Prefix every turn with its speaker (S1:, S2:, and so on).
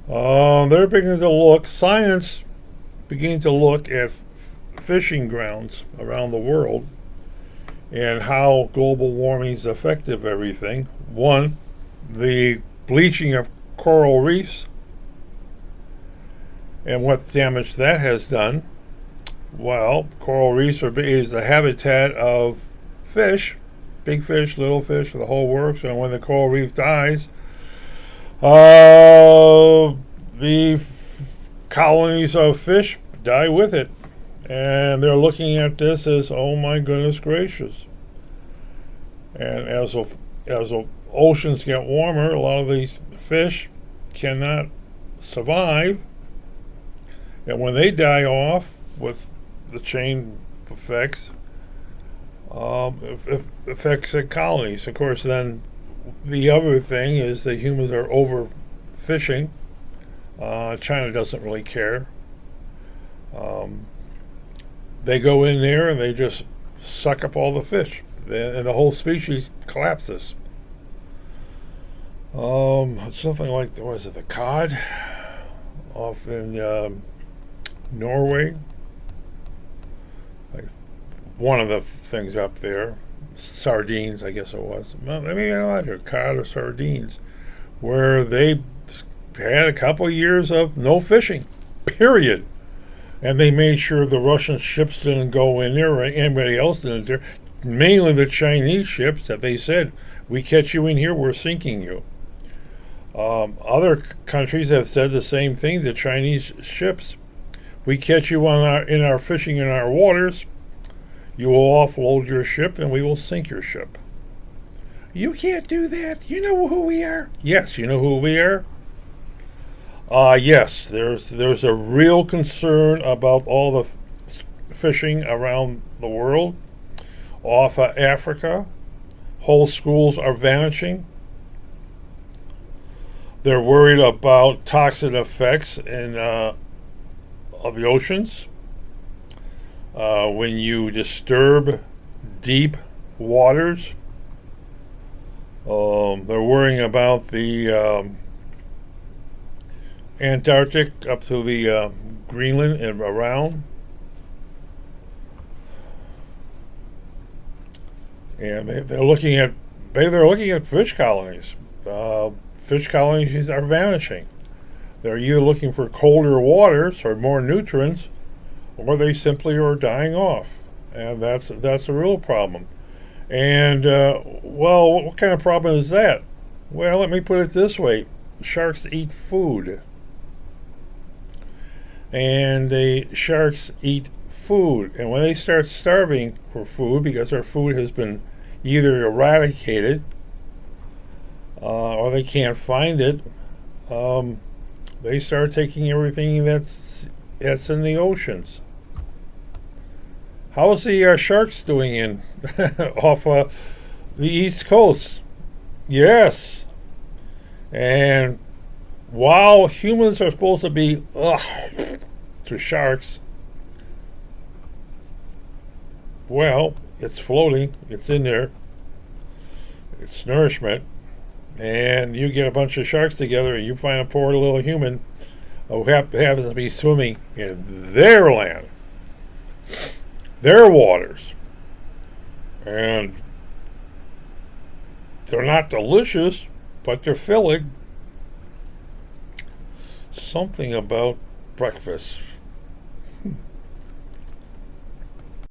S1: They're beginning to look, science beginning to look at fishing grounds around the world and how global warming is affecting everything. One, the bleaching of coral reefs and what damage that has done. Well, coral reefs is the habitat of fish, big fish, little fish, the whole works. And when the coral reef dies, the colonies of fish die with it. And they're looking at this as, oh my goodness gracious. And as the oceans get warmer, a lot of these fish cannot survive. And when they die off with the chain effects, it affects the colonies. Of course, then the other thing is that humans are overfishing. China doesn't really care. They go in there and they just suck up all the fish, and the whole species collapses. Something like, was it the cod off in Norway? Like one of the things up there, sardines, I guess it was. Maybe not cod or sardines, where they had a couple of years of no fishing, period. And they made sure the Russian ships didn't go in there or anybody else didn't there. Mainly the Chinese ships that they said, we catch you in here, we're sinking you. Other countries have said the same thing, the Chinese ships. We catch you in our fishing in our waters, you will offload your ship and we will sink your ship. You can't do that. You know who we are? Yes, you know who we are? Yes, there's a real concern about all the fishing around the world. Off of Africa, whole schools are vanishing. They're worried about toxic effects of the oceans. When you disturb deep waters, they're worrying about the Antarctic up to the Greenland and around. And they're looking at fish colonies. Fish colonies are vanishing. They're either looking for colder waters or more nutrients, or they simply are dying off, and that's a real problem. And well, what kind of problem is that? Well, let me put it this way: sharks eat food, and the sharks eat food, and when they start starving for food because their food has been either eradicated or they can't find it, they start taking everything that's in the oceans. How's the sharks doing in off the East Coast? Yes, and while humans are supposed to be to sharks, well, it's floating, it's in there, it's nourishment, and you get a bunch of sharks together and you find a poor little human who happens to be swimming in their land, their waters, and they're not delicious, but they're filling. Something about breakfast.